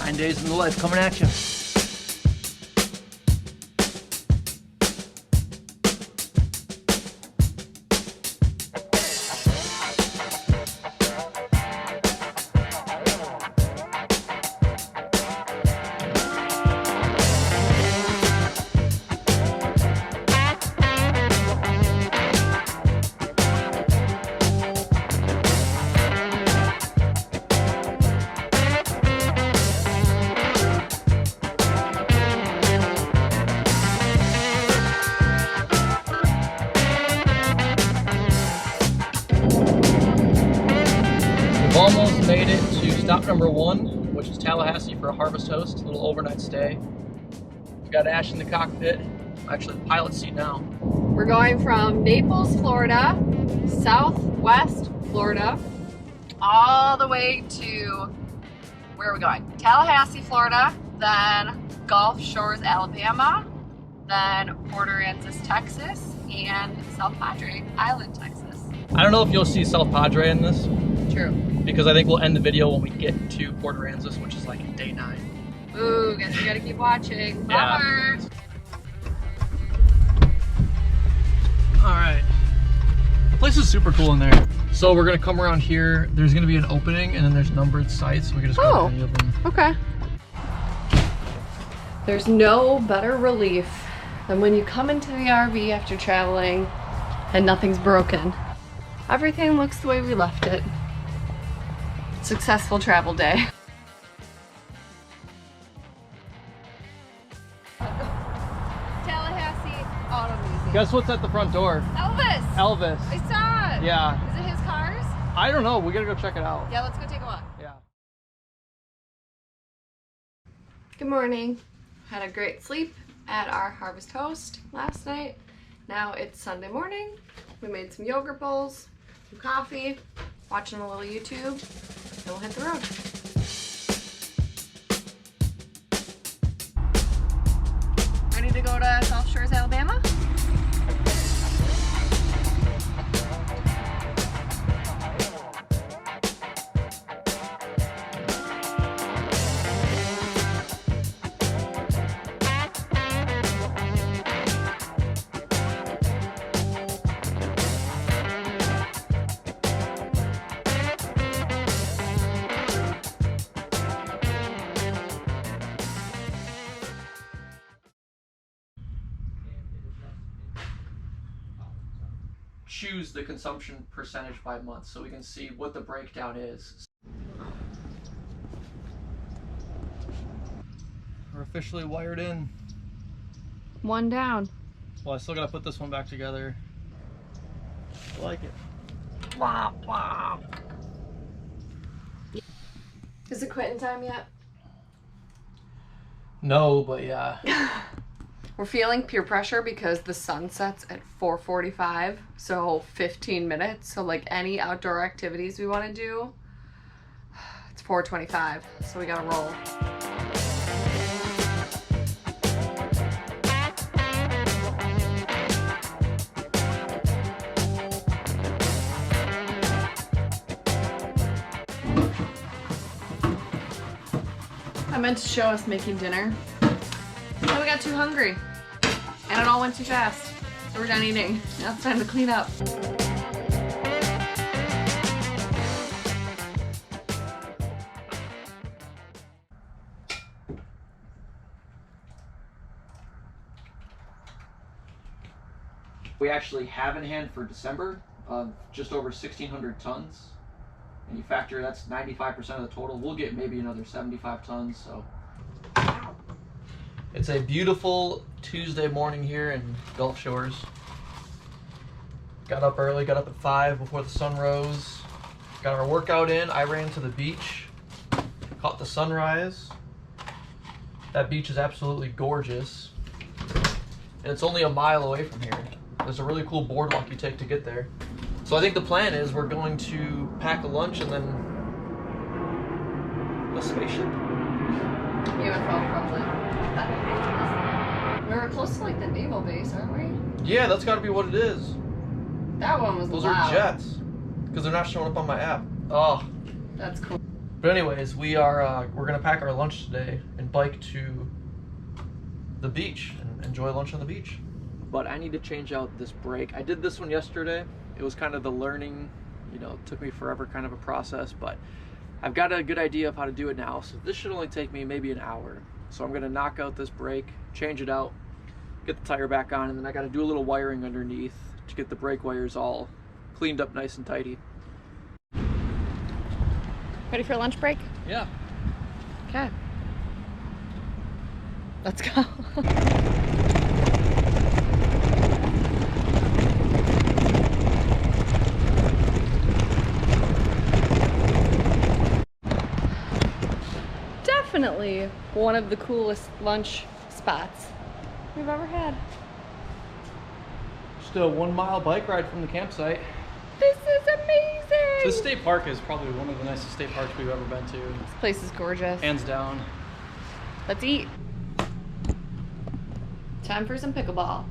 9 days in the life coming at you. Almost made it to stop number 1, which is Tallahassee for a harvest host, a little overnight stay. We got Ash in the cockpit, actually the pilot seat now. We're going from Naples, Florida, southwest Florida, all the way to, where are we going? Tallahassee, Florida, then Gulf Shores, Alabama, then Port Aransas, Texas, and South Padre Island, Texas. I don't know if you'll see South Padre in this. True. Because I think we'll end the video when we get to Port Aransas, which is like day 9. Ooh, guess we gotta keep watching. Yeah. Alright. The place is super cool in there. So we're gonna come around here. There's gonna be an opening and then there's numbered sites. So we can just go to any of them. Okay. There's no better relief than when you come into the RV after traveling and nothing's broken. Everything looks the way we left it. Successful travel day. Tallahassee Auto Museum. Guess what's at the front door? Elvis! Elvis. I saw it! Yeah. Is it his cars? I don't know. We gotta go check it out. Yeah, let's go take a look. Yeah. Good morning. Had a great sleep at our harvest host last night. Now it's Sunday morning. We made some yogurt bowls, some coffee, watching a little YouTube, and we'll hit the road. Ready to go to Gulf Shores, Alabama? Choose the consumption percentage by month so we can see what the breakdown is. We're officially wired in. One down. Well, I still gotta put this one back together. I like it. Blah, blah. Is it quitting time yet? No, but yeah. We're feeling peer pressure because the sun sets at 4:45, so 15 minutes. So like any outdoor activities we want to do, it's 4:25, so we gotta roll. I meant to show us making dinner. Then we got too hungry, and it all went too fast, so we're done eating. Now it's time to clean up. We actually have in hand for December just over 1,600 tons. And you factor that's 95% of the total. We'll get maybe another 75 tons. So it's a beautiful Tuesday morning here in Gulf Shores. Got up early, got up at 5 before the sun rose. Got our workout in. I ran to the beach, caught the sunrise. That beach is absolutely gorgeous. And it's only a mile away from here. There's a really cool boardwalk you take to get there. So I think the plan is we're going to pack a lunch and then a spaceship. UFO probably. We're close to like the naval base, aren't we? Yeah, that's got to be what it is. That one was Those loud. are jets. Because they're not showing up on my app. Oh. That's cool. But anyways, we're gonna pack our lunch today and bike to the beach and enjoy lunch on the beach. But I need to change out this brake. I did this one yesterday. It was kind of the learning, you know, it took me forever kind of a process, but I've got a good idea of how to do it now. So this should only take me maybe an hour. So I'm gonna knock out this brake, change it out, get the tire back on, and then I gotta do a little wiring underneath to get the brake wires all cleaned up nice and tidy. Ready for a lunch break? Yeah. Okay. Let's go. Definitely one of the coolest lunch spots we've ever had. Just a 1 mile bike ride from the campsite. This is amazing! This state park is probably one of the nicest state parks we've ever been to. This place is gorgeous. Hands down. Let's eat. Time for some pickleball.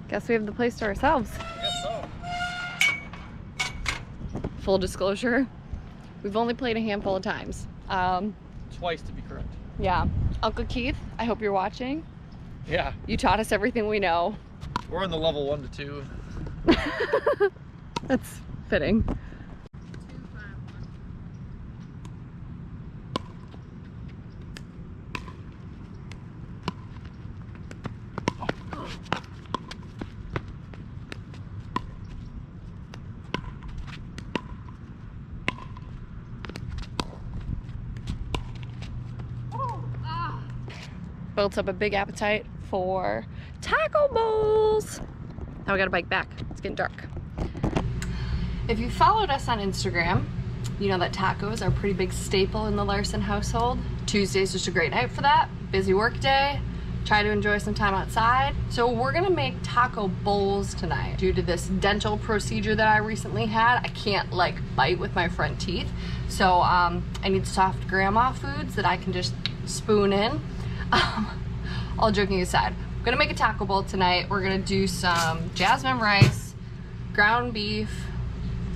Guess we have the place to ourselves. I guess so. Full disclosure, we've only played a handful of times. Twice to be correct. Yeah. Uncle Keith, I hope you're watching. Yeah. You taught us everything we know. We're on the level 1 to 2. That's fitting. Built up a big appetite for taco bowls. Now we gotta bike back. It's getting dark. If you followed us on Instagram, you know that tacos are a pretty big staple in the Larson household. Tuesday's just a great night for that. Busy work day. Try to enjoy some time outside. So we're gonna make taco bowls tonight. Due to this dental procedure that I recently had, I can't like bite with my front teeth. So I need soft grandma foods that I can just spoon in. All joking aside, I'm gonna make a taco bowl tonight. We're gonna do some jasmine rice, ground beef,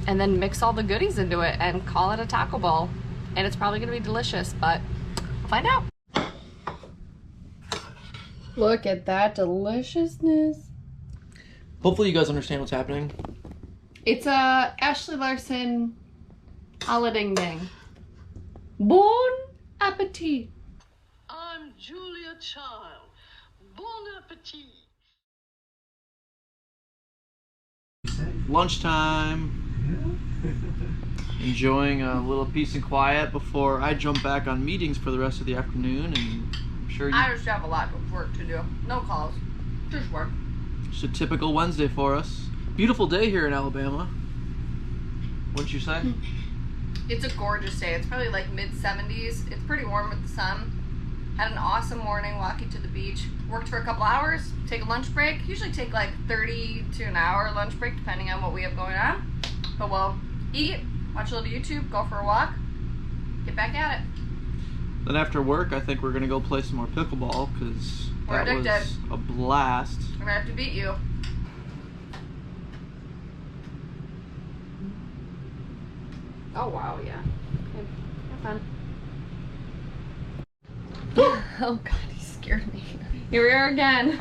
and then mix all the goodies into it and call it a taco bowl. And it's probably gonna be delicious, but we'll find out. Look at that deliciousness. Hopefully you guys understand what's happening. It's a Ashley Larson a la ding ding. Bon appetit. I'm Julia Child. Bon appetit. Lunchtime. Enjoying a little peace and quiet before I jump back on meetings for the rest of the afternoon, and I'm sure you... I just have a lot of work to do. No calls, just work. It's a typical Wednesday for us. Beautiful day here in Alabama. Wouldn't you say? It's a gorgeous day. It's probably like mid-70s. It's pretty warm with the sun. Had an awesome morning walking to the beach. Worked for a couple hours, take a lunch break. Usually take like 30 to an hour lunch break depending on what we have going on. But we'll eat, watch a little YouTube, go for a walk, get back at it. Then after work, I think we're gonna go play some more pickleball because that addicted. was a blast. I'm gonna have to beat you. Oh wow, yeah. Okay, have fun. Oh god, he scared me. Here we are again,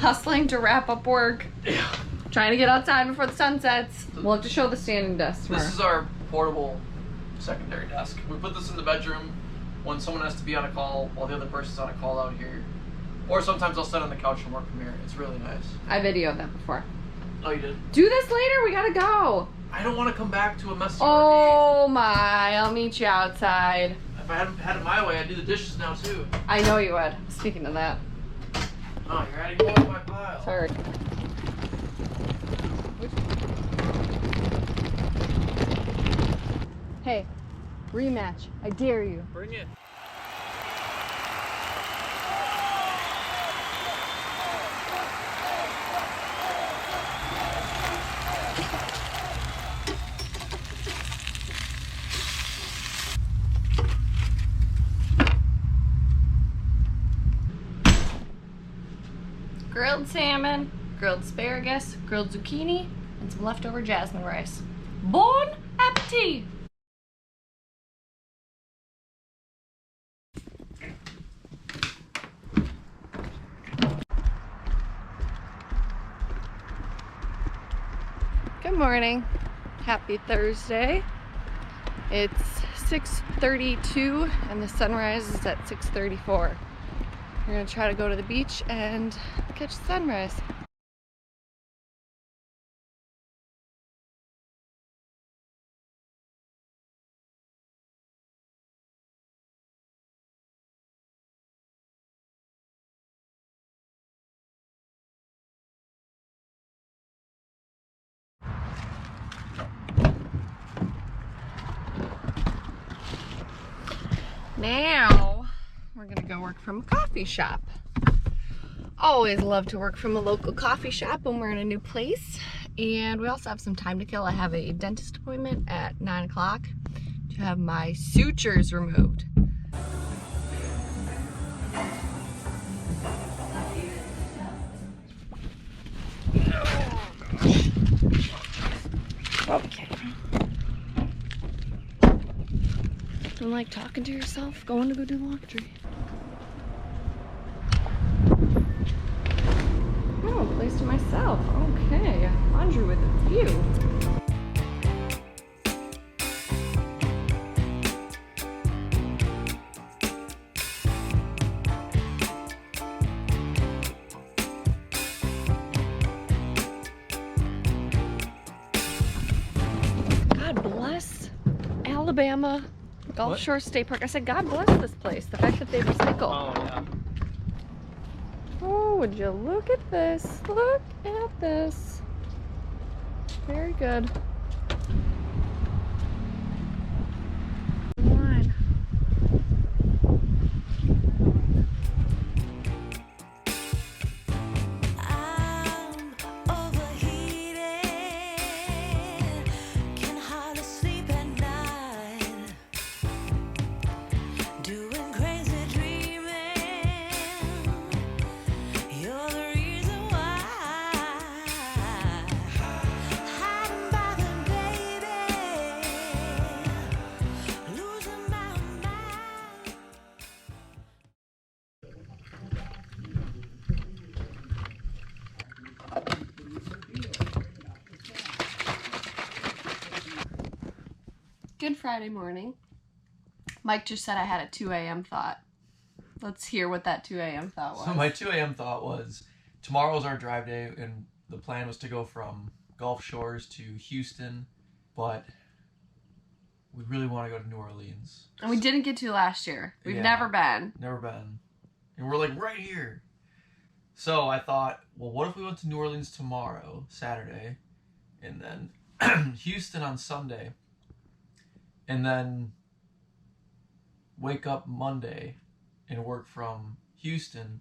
hustling to wrap up work. Yeah. Trying to get outside before the sun sets. We'll have to show the standing desk tomorrow. This is our portable secondary desk. We put this in the bedroom when someone has to be on a call while the other person's on a call out here. Or sometimes I'll sit on the couch and work from here. It's really nice. I videoed that before. Oh, you did? Do this later, we gotta go. I don't want to come back to a messy Oh my, I'll meet you outside. If I hadn't had it my way, I'd do the dishes now too. I know you would. Speaking of that. Oh, you're adding more to my pile. Sorry. Hey, rematch. I dare you. Bring it. Grilled salmon, grilled asparagus, grilled zucchini, and some leftover jasmine rice. Bon appetit! morning. Happy Thursday. It's 6:32 and the sunrise is at 6:34. We're gonna try to go to the beach and catch the sunrise. Now we're gonna go work from a coffee shop. Always love to work from a local coffee shop when we're in a new place. And we also have some time to kill. I have a dentist appointment at 9 o'clock to have my sutures removed. Okay. Don't like talking to yourself, going to go do laundry. Oh, place to myself. Okay, laundry with a view. God bless Alabama Gulf Shores State Park. I said, God bless this place. The fact that they recycle. Oh, yeah. Oh, would you look at this? Look at this. Very good. Come on. I'm overheated, can hardly sleep at night, doing crazy dreaming. You're the reason why. Hiding by the baby, losing my mind. Good Friday morning. Mike just said I had a 2 a.m. thought. Let's hear what that 2 a.m. thought was. So my 2 a.m. thought was, tomorrow's our drive day, and the plan was to go from Gulf Shores to Houston, but we really want to go to New Orleans. And we didn't get to last year. We've Yeah. never been. Never been. And we're like right here. So I thought, well, what if we went to New Orleans tomorrow, Saturday, and then Houston on Sunday, and then wake up Monday and work from Houston,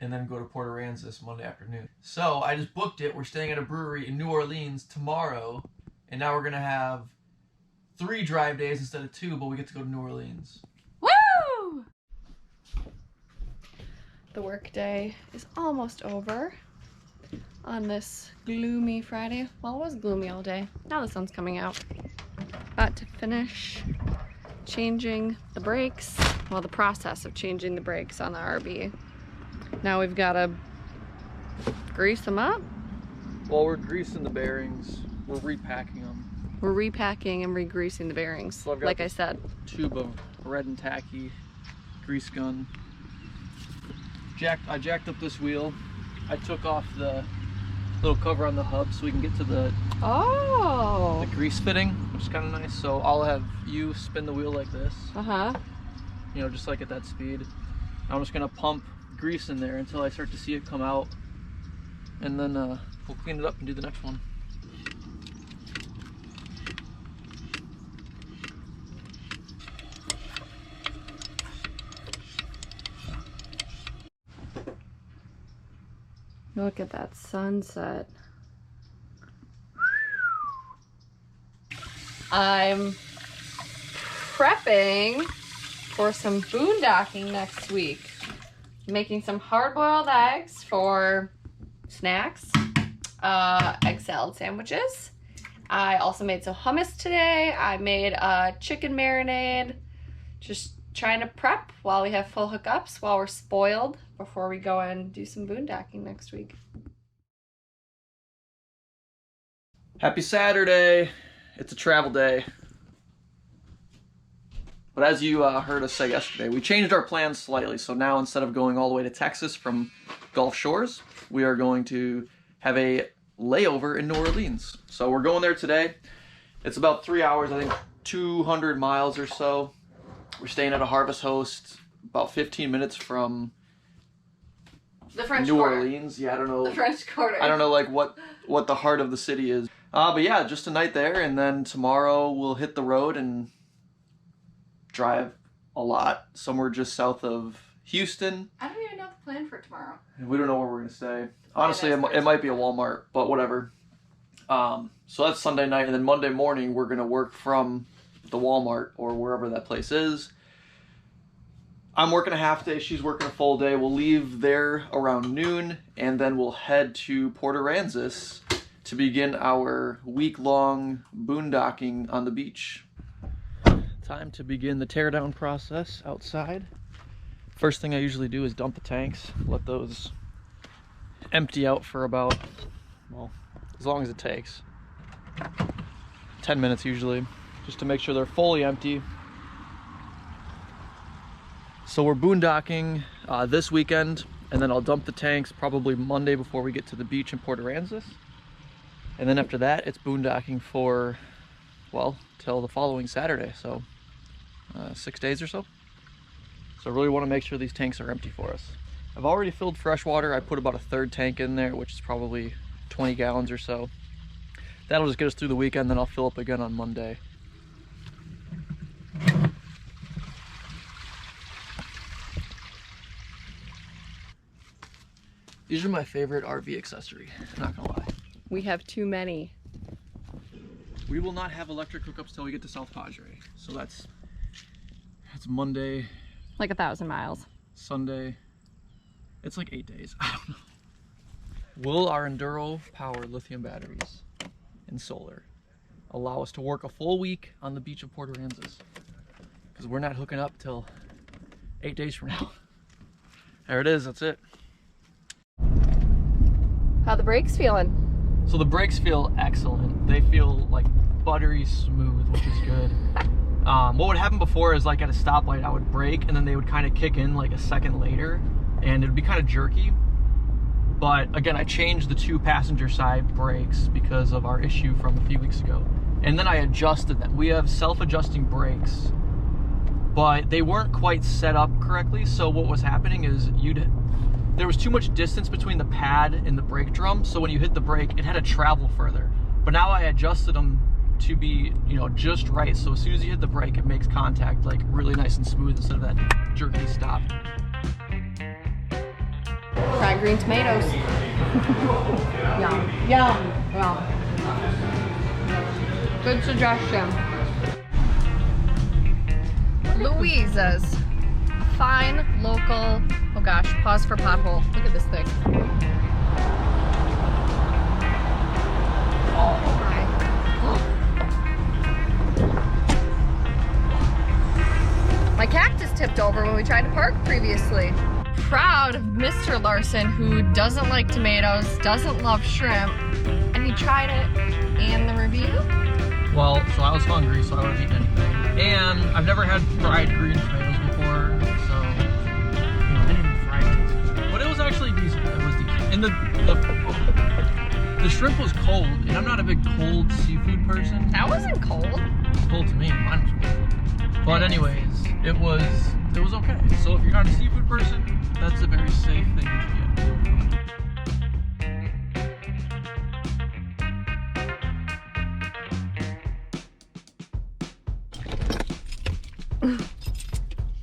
and then go to Port Aransas Monday afternoon. So I just booked it. We're staying at a brewery in New Orleans tomorrow, and now we're going to have 3 drive days instead of 2, but we get to go to New Orleans. Woo! The workday is almost over on this gloomy Friday. Well, it was gloomy all day. Now the sun's coming out. About to finish changing the brakes. Well, the process of changing the brakes on the RV. Now we've got to grease them up. While we're greasing the bearings, we're repacking them. We're repacking and re-greasing the bearings, So I've got like I this said. tube of red and tacky grease gun. I jacked up this wheel. I took off the little cover on the hub so we can get to the Oh! grease fitting, which is kind of nice. So I'll have you spin the wheel like this, Uh-huh. you know, just like at that speed. I'm just gonna pump grease in there until I start to see it come out, and then we'll clean it up and do the next one. Look at that sunset. I'm prepping for some boondocking next week. Making some hard-boiled eggs for snacks, egg salad sandwiches. I also made some hummus today. I made a chicken marinade. Just trying to prep while we have full hookups, while we're spoiled, before we go and do some boondocking next week. Happy Saturday. It's a travel day. But as you heard us say yesterday, we changed our plans slightly. So now instead of going all the way to Texas from Gulf Shores, we are going to have a layover in New Orleans. So we're going there today. It's about 3 hours, I think 200 miles or so. We're staying at a Harvest Host about 15 minutes from The French New Quarter. Orleans. Yeah, I don't know. The French Quarter. I don't know like what the heart of the city is. But yeah, just a night there, and then tomorrow we'll hit the road and drive a lot somewhere just south of Houston. I don't even know the plan for tomorrow. And we don't know where we're gonna stay. Honestly, that's it might be a Walmart, but whatever. So that's Sunday night, and then Monday morning we're gonna work from the Walmart or wherever that place is. I'm working a half day, she's working a full day. We'll leave there around noon, and then we'll head to Port Aransas to begin our week-long boondocking on the beach. Time to begin the teardown process outside. First thing I usually do is dump the tanks, let those empty out for about, well, as long as it takes. 10 minutes usually, just to make sure they're fully empty. So we're boondocking this weekend, and then I'll dump the tanks probably Monday before we get to the beach in Port Aransas. And then after that, it's boondocking for, well, till the following Saturday, so 6 days or so. So I really want to make sure these tanks are empty for us. I've already filled fresh water. I put about a third tank in there, which is probably 20 gallons or so. That'll just get us through the weekend, then I'll fill up again on Monday. These are my favorite RV accessory, I'm not gonna lie. We have too many. We will not have electric hookups till we get to South Padre. So that's Monday, Like 1,000 miles. Sunday. It's like 8 days, I don't know. Will our Enduro powered lithium batteries and solar allow us to work a full week on the beach of Port Aransas? Because we're not hooking up till 8 days from now. There it is, that's it. How the brakes feeling? So the brakes feel excellent. They feel like buttery smooth, which is good. What would happen before is like at a stoplight, I would brake and then they would kind of kick in like a second later and it would be kind of jerky. But again, I changed the 2 passenger side brakes because of our issue from a few weeks ago. And then I adjusted them. We have self-adjusting brakes, but they weren't quite set up correctly. So what was happening is there was too much distance between the pad and the brake drum, so when you hit the brake, it had to travel further. But now I adjusted them to be, you know, just right. So as soon as you hit the brake, it makes contact like really nice and smooth instead of that jerky stop. Fried green tomatoes. Yum. Yum. Yum. Good suggestion. Louisa's. Fine local. Oh gosh, pause for pothole. Look at this thing. Oh my. My cactus tipped over when we tried to park previously. Proud of Mr. Larson, who doesn't like tomatoes, doesn't love shrimp, and he tried it. And the review? Well, so I was hungry, so I would have eaten anything. And I've never had fried green tomatoes before, so you know, I didn't even fry it. But it was actually decent. It was decent. And the shrimp was cold, and I'm not a big cold seafood person. That wasn't cold. It was cold to me. Mine was cold. But anyways, it was okay. So if you're not a seafood person, that's a very safe thing to get.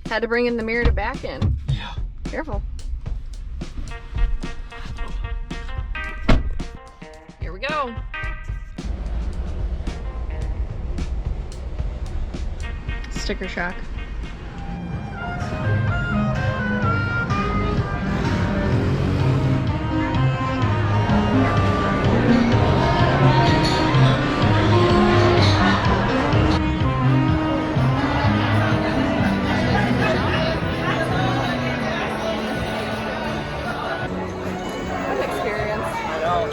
Had to bring in the mirror to back in. Yeah. Careful. Here we go. Sticker shock.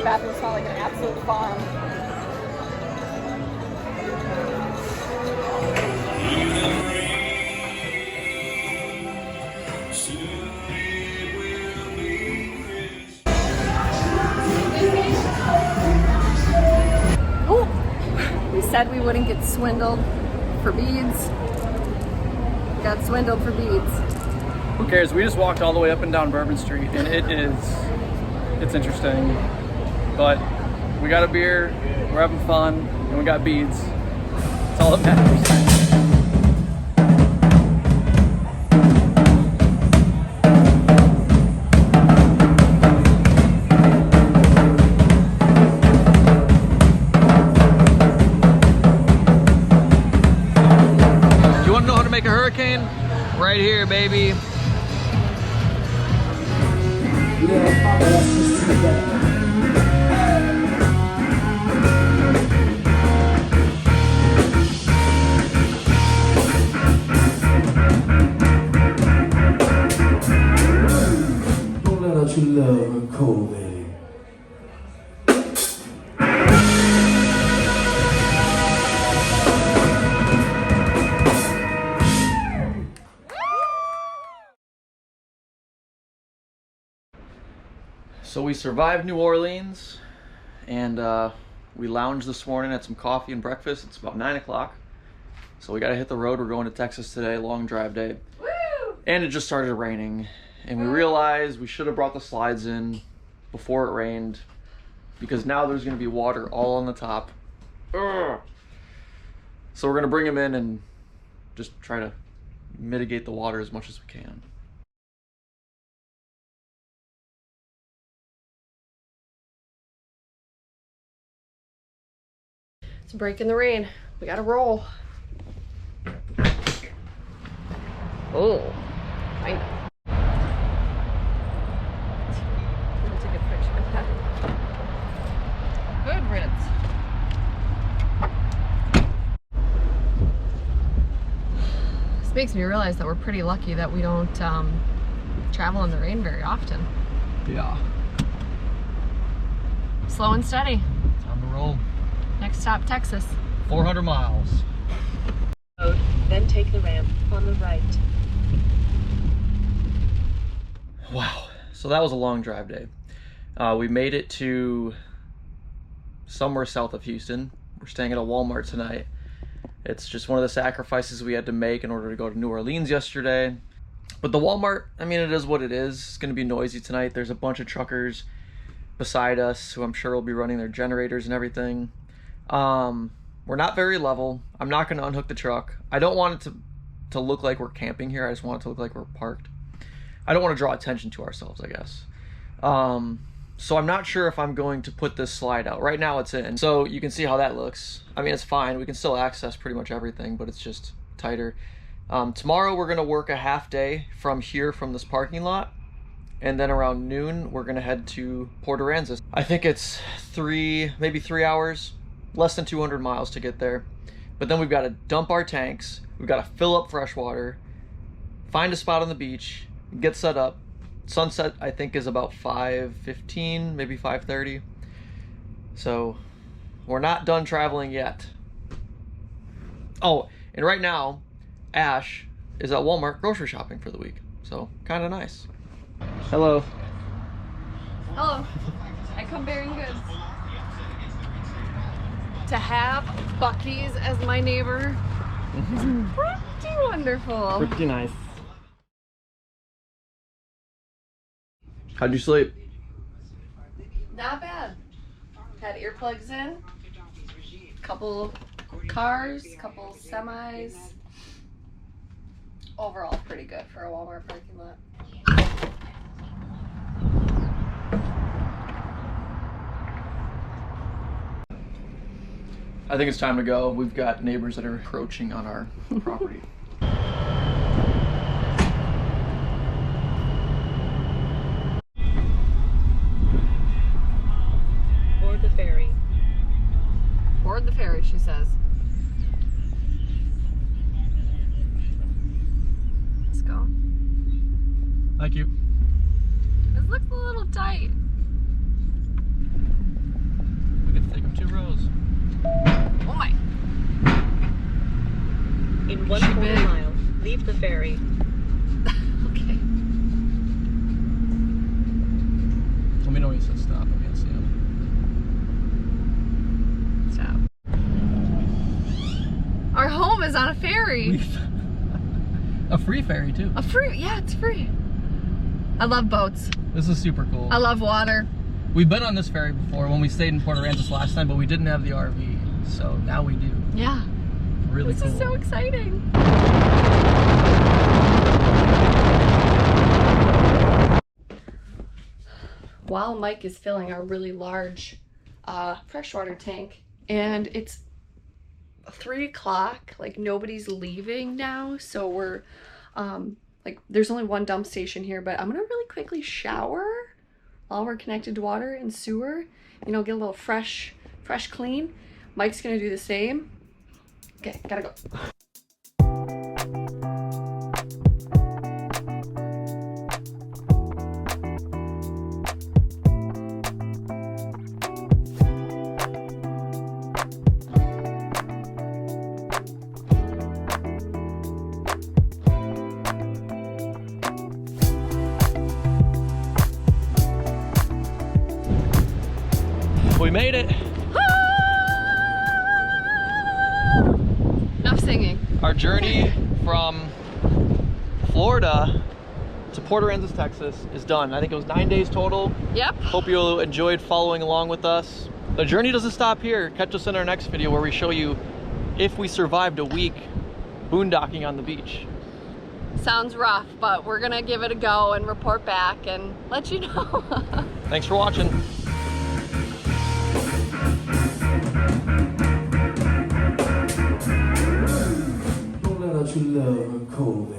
Bathroom smelled like an absolute farm. said we wouldn't get swindled for beads. Got swindled for beads. Who cares? We just walked all the way up and down Bourbon Street, and it's interesting. But we got a beer, we're having fun, and we got beads. That's all that matters. You want to know how to make a hurricane? Right here, baby. Don't let out your love and cold, baby. So we survived New Orleans, and we lounged this morning, had some coffee and breakfast. It's about 9 o'clock. So we gotta hit the road. We're going to Texas today, long drive day. Woo! And it just started raining. And we realized we should have brought the slides in before it rained, because now there's gonna be water all on the top. Ugh. So we're gonna bring them in and just try to mitigate the water as much as we can. It's breaking the rain. We gotta roll. Oh, I know. That's a good picture of that. Good riddance. This makes me realize that we're pretty lucky that we don't travel in the rain very often. Yeah. Slow and steady. Time to roll. Next stop, Texas. 400 miles. Then take the ramp on the right. Wow. So that was a long drive day. We made it to somewhere south of Houston. We're staying at a Walmart tonight. It's just one of the sacrifices we had to make in order to go to New Orleans yesterday. But the Walmart, I mean, it is what it is. It's going to be noisy tonight. There's a bunch of truckers beside us who I'm sure will be running their generators and everything. We're not very level. I'm not going to unhook the truck. I don't want it to look like we're camping here. I just want it to look like we're parked. I don't want to draw attention to ourselves, I guess. So I'm not sure if I'm going to put this slide out. Right now it's in. So you can see how that looks. I mean, it's fine. We can still access pretty much everything, but it's just tighter. Tomorrow we're going to work a half day from here, from this parking lot. And then around noon, we're going to head to Port Aransas. I think it's maybe 3 hours, less than 200 miles to get there. But then we've got to dump our tanks. We've got to fill up fresh water, find a spot on the beach, get set up. Sunset, I think, is about 5:15, maybe 5:30. So we're not done traveling yet. Oh, and right now, Ash is at Walmart grocery shopping for the week. So kind of nice. Hello. Hello. I come bearing goods. To have Buc-ee's as my neighbor is pretty wonderful. Pretty nice. How'd you sleep? Not bad. Had earplugs in. Couple cars, couple semis. Overall, pretty good for a Walmart parking lot. I think it's time to go. We've got neighbors that are encroaching on our property. Board the ferry. Board the ferry, she says. Let's go. Thank you. This looks a little tight. We get to take them 2 rows. Oh my. In 1 She quarter big. mile, leave the ferry. Okay. Let me know when you said stop. I can't see them. Stop. home is on a ferry. A free ferry too. A free, yeah, it's free. I love boats. This is super cool. I love water. We've been on this ferry before when we stayed in Port Aransas last time, but we didn't have the RV, so now we do. Yeah. Really This cool. is so exciting. While Mike is filling our really large freshwater tank, and it's 3 o'clock, like nobody's leaving now, so we're like there's only one dump station here, but I'm gonna really quickly shower while we're connected to water and sewer, you know, get a little fresh clean. Mike's gonna do the same. Okay, gotta go. We made it. Enough singing. Our journey from Florida to Port Aransas, Texas is done. I think it was 9 days total. Yep. Hope you enjoyed following along with us. The journey doesn't stop here. Catch us in our next video where we show you if we survived a week boondocking on the beach. Sounds rough, but we're gonna give it a go and report back and let you know. Thanks for watching. Don't let out your love and cold.